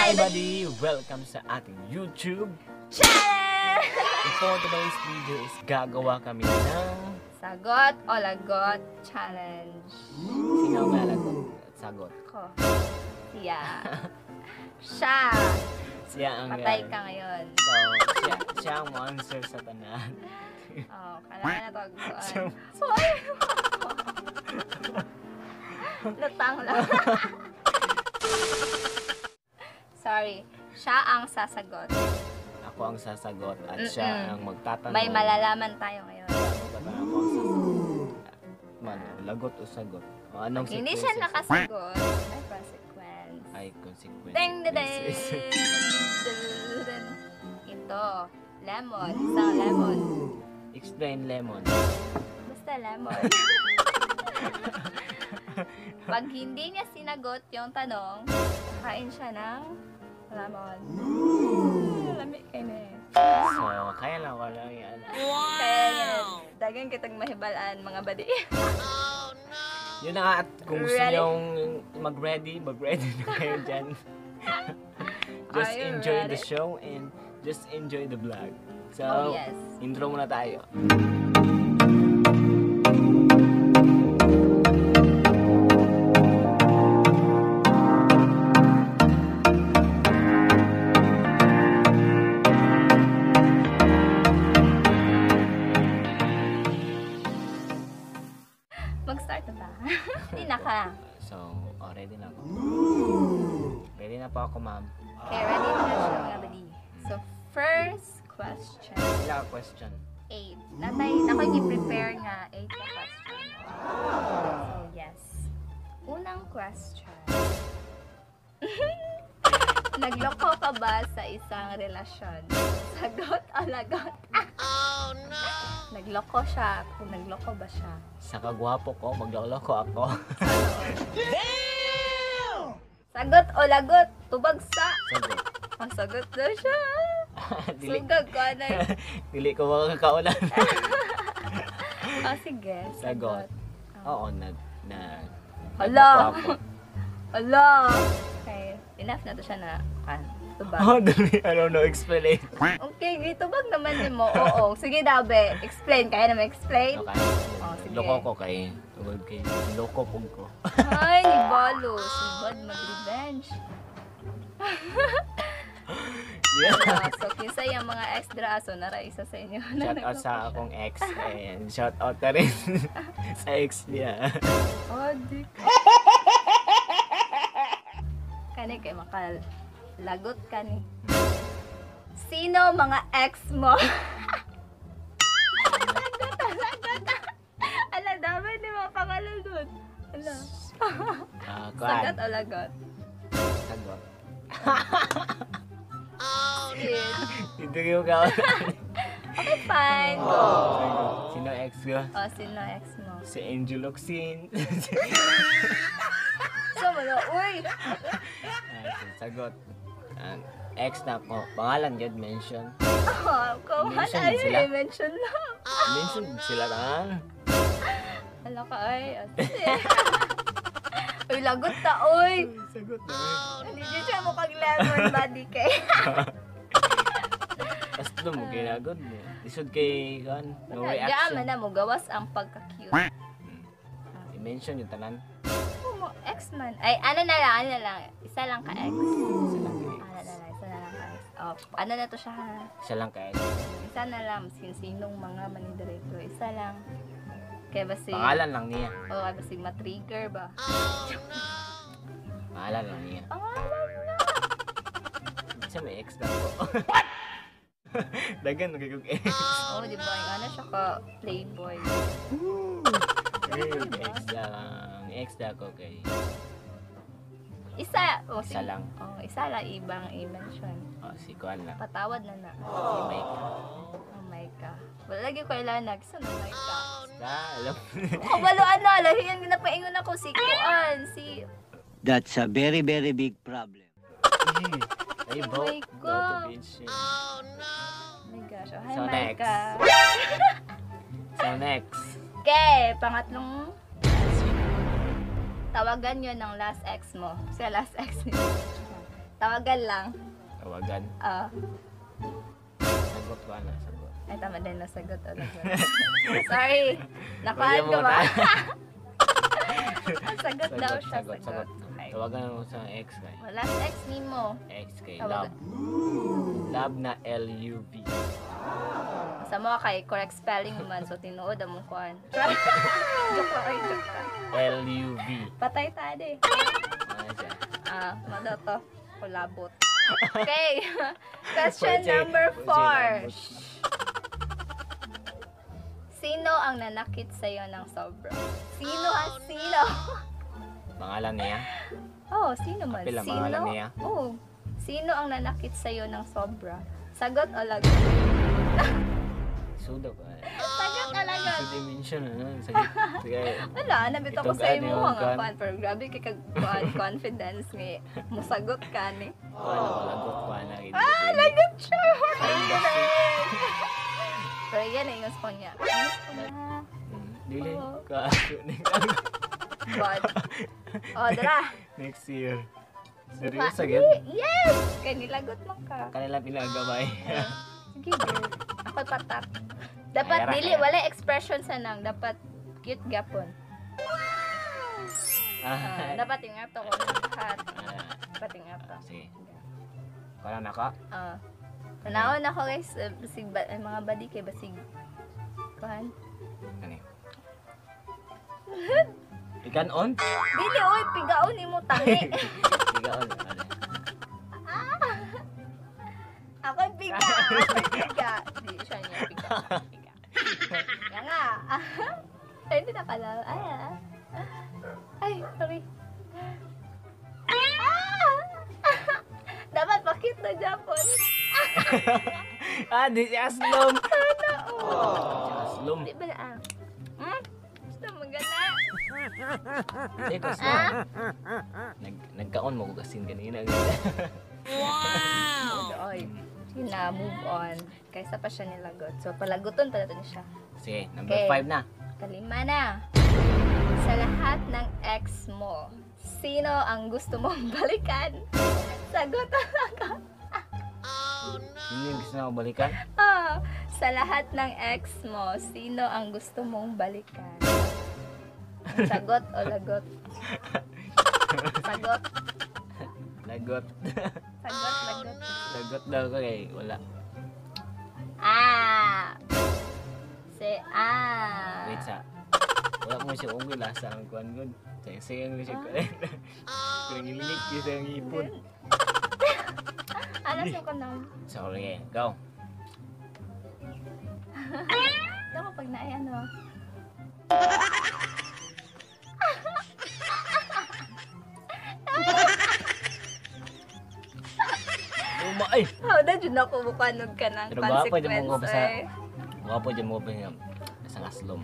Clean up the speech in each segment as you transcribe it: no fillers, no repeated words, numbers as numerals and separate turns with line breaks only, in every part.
Hi buddy! Welcome sa ating YouTube
channel!
For today's video is gagawa kami ng
Sagot o lagot challenge.
Sino ang lagot at sagot?
Ko. Siya.
Siya ang
Patay ka ngayon.
So, siya ang answer sa tanan.
Oh, kailangan na taguan.
So,
Hoy! Lutang lang. Sorry. Siya ang sasagot.
ako ang sasagot at siya ang magtatanong.
May malalaman tayo ngayon.
Ako ang sasagot. Lagot o sagot? O anong
Hindi siya nakasagot. Ay, consequence.
Ay, consequence.
Ding, ding, ding. Ito. Lemon. Isang lemon.
Explain lemon.
Basta lemon. Pag hindi niya sinagot yung tanong, kain siya ng lemon. Lamig ka na eh.
So, kaya lang ko lang yan.
Kaya yan. Dagan kitang mahibalaan mga badi.
Yun na nga, at kung gusto
Ready?
nyong mag-ready na kayo dyan. Just
Are you
enjoy the
ready?
show and just enjoy the vlog. So,
Oh, yes.
intro muna tayo.
Mag-start na ba? Hindi na ka.
So, ready na ako. Ready na po ako, ma'am.
Okay, ready na siya mga badi. So, first question.
Ilang question?
8. Nakoy gi-prepare nga 8 na question. So, yes. Unang question. Nagloko ka ba sa isang relasyon? Sagot o lagot? Oh, no! Nagloko siya. Kung nagloko ba siya?
Sa kagwapo ko, magloloko ako.
Sagot o lagot? Tubagsa.
Sagot.
Ang sagot daw siya.
Dili,
Sugag ka na eh.
dili ko makakaulan.
Oh, sige.
Sagot. Oo,
Hala!
nagwapo.
Hala! Okay. Enough na to siya na tubag.
Oh, dali. I don't know, explain.
Okay, tubag naman din mo. Oo. Sige daw, be. Explain. Kaya naman explain?
Okay.
Oh, sige.
Loko ko kay. Tugod kay. Loko pong ko.
Ay, ni Balo. Sibad mag-revenge.
Yeah.
So, kinsa yung mga extra aso na isa sa inyo.
Shout out sa akong ex. And shout out na rin sa ex niya.
Oh, di ka. Kani kay makalagot ka ni. Sino mga ex mo? Lagot. Ala, dami di mo pangalagot. Ala. Sagot o lagot?
Sagot.
Shit.
Hindi ko kaulan.
Okay, fine.
Sino ex ko?
Oh, sino ex mo?
Si Angel Oxin.
So, malo, uy!
Sagot. Ex na ko. Pangalan yun, mention.
Oh, kung
Mention
ano
sila?
yun, mention lang.
Mention sila na.
Ala ka, ay. Uy, lagot ta, uy!
Sagot na.
Hindi dyan siya mukhang lemon body kay.
Basta mo ginagod mo. Isod kay kan, no
Gama
reaction.
na mo, gawas ang pagka-cute.
I-mention yung tanan.
Oh, ex man. Ay, ano na lang. Isa lang ka-ex.
Isa lang kay ex.
Isa na lang ka-ex. Oh, ano na to siya?
Isa lang kay ex.
Isa na lang. Sinong mga manidiretso. Isa lang. Kaya ba si...
Pangalan lang niya.
Oh, kaya ba si matrigger ba?
Pangalan lang niya.
Pangalan na!
Isa may ex na ko. Dagan nagiging ex.
Oh, di ba? Yung ano siya ka, playboy.
Ex lang. Ex na ko kay.
Isa. Oh,
Isa lang.
Oh, isa lang ibang i-mention.
Oh, si Kuan lang.
Patawad na na.
Si Mike.
Oh my God. Wala lagi ko ilanag. Saan oh my God?
Alam.
Kabaluan na. Lahiyan ginapaingon ako si Kuan. Si...
That's a very, very big problem.
Ay,
Oh
bro.
my
Go to
God.
beach.
Oh my gosh. Oh, hi,
So,
Micah.
So, next.
Okay, pangatlong tawagan nyo ng last ex mo. Siya last ex niyo. Tawagan lang.
Tawagan. Sagot ko ana, sagot.
Ay, tama din na sagot. Sorry. Nakuhaan
Pwede
ko
mo
ba?
ta-
Sagot daw siya,
sagot.
sagot. Okay.
Tawagan mo sa ex kay.
Last ex nimo.
Ex kay
Tawagan.
love. Love na L-U-V.
Sa mo kay correct spelling man so tinuod among kuan. Joke lang, joke lang.
L-U-V.
Patay tadi.
Ano siya?
Mado to. Kulabot. Okay. Question
Pwede-
number
pwede
4. Sino ang nanakit sa'yo ng sobra? Sino ang sino?
Pangalan niya?
Oh, sino man?
Kapila,
Sino?
pangalan niya?
Oh. Sino ang nanakit sa'yo ng sobra? Sagot o lagot?
Sudo ka.
Sagot o lagot?
Sa dimension, ano? Sige.
Wala, nabito ko
Itong
sa
ano
imo
yung
nga
kan-
pan. Pero grabe kay kag confidence nga. Musagot ka ni.
Ano, lagot pa na.
Lagot siya!
Ay,
Pero yan ay yung spon niya. Ayos ko na.
Dili.
Oo.
Ka.
God. O, dara.
Next year.
Di,
Seryoso, agad?
yes! Kaya nilagot mo ka.
Kanila pinagabay.
Sige, girl. Ako patak. Dapat
Ayara,
dili,
ayara.
wala expression sa nang. Dapat cute gapon. Dapat ingap to ko ng lahat. Dapat ingap to.
Sige. Parang naka?
Tanaon ako guys, basig mga body kay basig. Kuhan.
Kani. Ikan on?
Dili, oy, pigaon ni mo tangi.
Ikan on. Ano?
Ako'y piga. Ako'y piga. Di siya niya piga. Piga. Kaya nga. Ay, hindi na pala. Ay, sorry. Dapat pakit na Japon.
Di si Aslom.
Sana,
Si Aslom.
Di ba na Gusto mo gana?
Hindi ko Aslom. Nagkaon mo ko kasing kanina.
Oy. Sige na, move on. Kaysa pa siya nilagot. So, palaguton pala ito siya.
Sige, number
Okay.
5 na.
Kalima na. Sa lahat ng ex mo, sino ang gusto mong balikan? Sagot talaga.
Hindi yung gusto na ako balikan?
Sa lahat ng ex mo, sino ang gusto mong balikan? Sagot o lagot? Sagot.
Lagot.
Sagot, lagot.
Lagot daw ko eh. Wala. Wait sa. Wala mo siya kung lasa ang kuhan ko. Sayang siya ko. Kung ilinik yun sa ngipon.
Alas mo ka na.
Sorry eh. Go.
Ako pag ano.
Ay!
Hawda dyan ako bukanog ka ng
Pero gwapo dyan mo ko
consequence
basta.
eh.
Gwapo dyan mo pa yung isang aslom.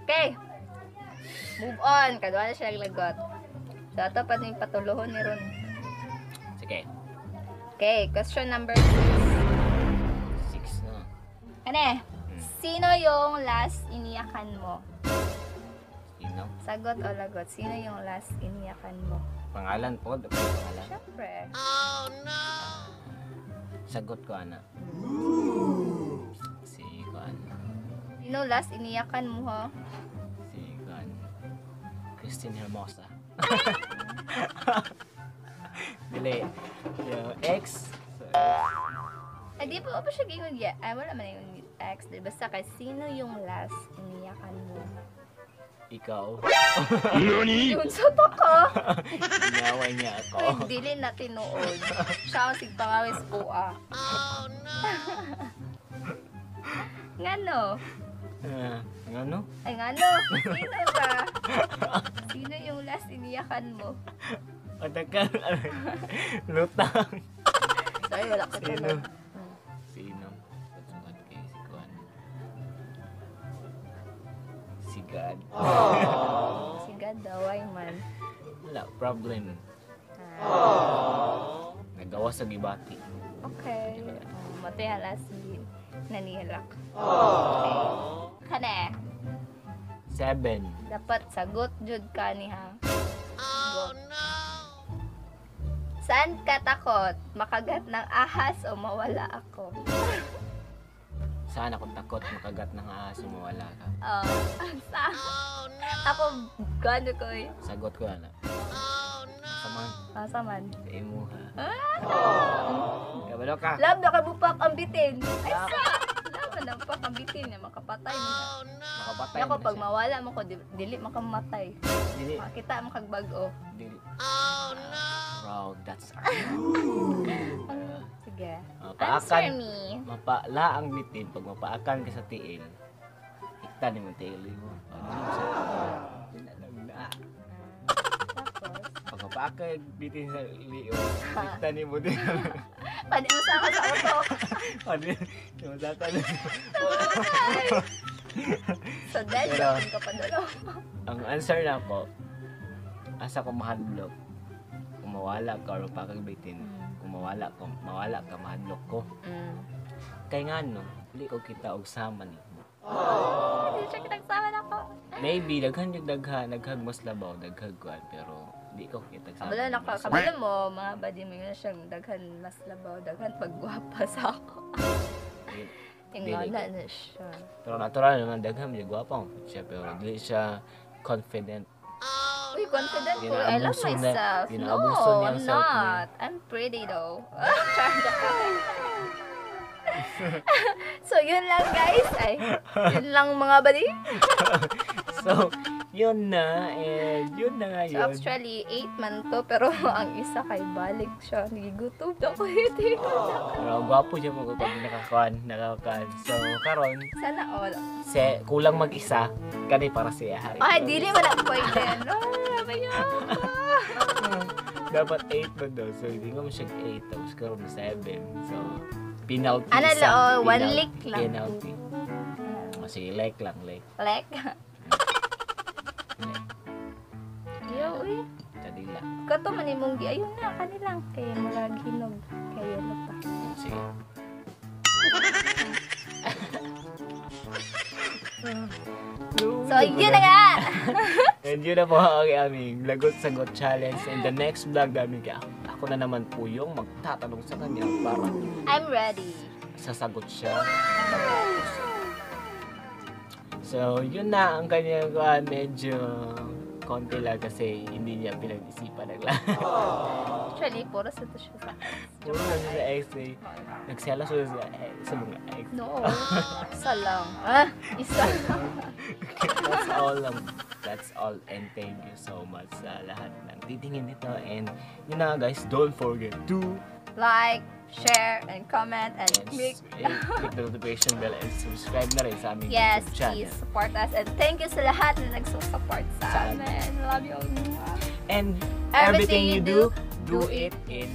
Okay. Move on. Kadwa na siya naglagot. So, ito pa yung patuluhon ni Ron.
Sige.
Okay, question number
6 na.
Ano Sino yung last iniyakan mo?
Sino?
Sagot o lagot? Sino yung last iniyakan mo?
Pangalan po. Pangalan.
Siyempre.
Sagot ko, Ana. Si Kuan.
Sino last iniyakan mo, ho?
Si Kuan. Christine Hermosa. Dili. Yung ex.
Ay, di pa siya gingon ya. Ay, wala man yung ex. Basta kay sino yung last iniyakan mo?
Ikaw.
Yun, soto ko.
Inaway niya ako.
Uy, dili na tinuod. Siya ang sigpangawis ko, Ngano?
Ano?
Ay, ngano? Sino ba? Sino yung last iniyakan mo?
Patakan. Lutang.
Sorry, wala ko
Sino?
tunog.
Sino? Pagsukat kay si Kuan. Si God.
Si God daway man.
Wala, problem. Nagawa sa gibati.
Okay. Matayala si nanilak. Okay. Kane,
7.
dapat sagot jud ka ni ha. Go. Saan ka takot? Makagat ng ahas o mawala ako?
Saan ako takot makagat ng ahas mawala ka?
Sa ako, gano ko eh.
Sagot ko na. Saman.
Saman.
Sa imo ha. Kabalo ka.
Love na kabupak ang bitin. Ay, love na bupak ang bitin. Makapatay niya.
Makapatay
Ako,
na
pag
siya.
mawala mo ko, dili makamatay.
Dili.
Makita mo kagbago.
Dili. Wow, that's our
Sige.
Mapaakan.
Answer me.
Mapala ang bitin pag mapaakan ka sa tiil. Ikta ni mo tiil mo.
Tapos,
Pag mapaakan bitin sa liyo, ikta ni mo din.
pwede mo sa ako sa auto.
Ano yun? Yung masakal.
So, dahil
Pero-
ka pa doon.
Ang answer na ko, asa ko mahadlok. Kung mawala ka or pakagbitin, kung mawala ka, mahadlok ko. Kaya nga no, hindi ko kita og sama ni mo.
Hindi siya kinagsama na ako.
Maybe, naghag mas labaw, daghag kuan, pero hindi ko kita sama.
Kabalo na ko. Kabalo mo, mga badi mo yun siyang daghan mas labaw, daghan pagwapa sa ako. Ingana na siya.
Pero natural naman, daghang may gwapang siya, pero hindi siya confident.
Uy, confident ko. I love
Ginaabuso na-
myself. No,
ginaabuso niya
I'm
ang self niya.
not. I'm pretty though. So, yun lang guys. Ay, yun lang mga badi.
So, yun na, and yun na nga
So,
yun.
actually, 8 man to. Pero ang isa kay balik siya. Nagigutom na ko.
Pero gwapo siya mo pag nakakuan. So, karon
Sana all.
kulang mag-isa, kani para siya.
Ay, dili man ang pwede. No, mayo.
Dapat 8 ba daw? So, hindi ko mo siya 8, tapos karoon na 7. So, penalty
Ano
isa.
lang, oh, one
Penalty,
lick lang.
Penalty. O, sige, like lang, like.
Like. Yo, uy.
Tadi lang.
Kato man imong gi ayun na kanilang kay murag hinog kay ano pa.
Sige.
So yun na nga.
And yun na po ang aming lagot-sagot challenge. In the next vlog namin, ako na naman po yung magtatanong sa kanya para
I'm ready.
sasagot siya. So, yun na ang kanyang medyo konti lang kasi hindi niya pinag-isipan ng lahat.
Actually, puro sa to siya sa
Puro lang siya sa ex eh. Nagselos siya sa mga ex.
No. Isa lang. Isa lang.
That's all lang. That's all, and thank you so much sa lahat ng titingin nito. And yun na guys, don't forget to
Like, share, and comment, and click.
click the notification bell and subscribe na rin sa aming
Yes,
YouTube channel.
please support us. And thank you sa lahat na nagsusupport sa
Sa
amin. Love you all.
And
Everything you do
do it in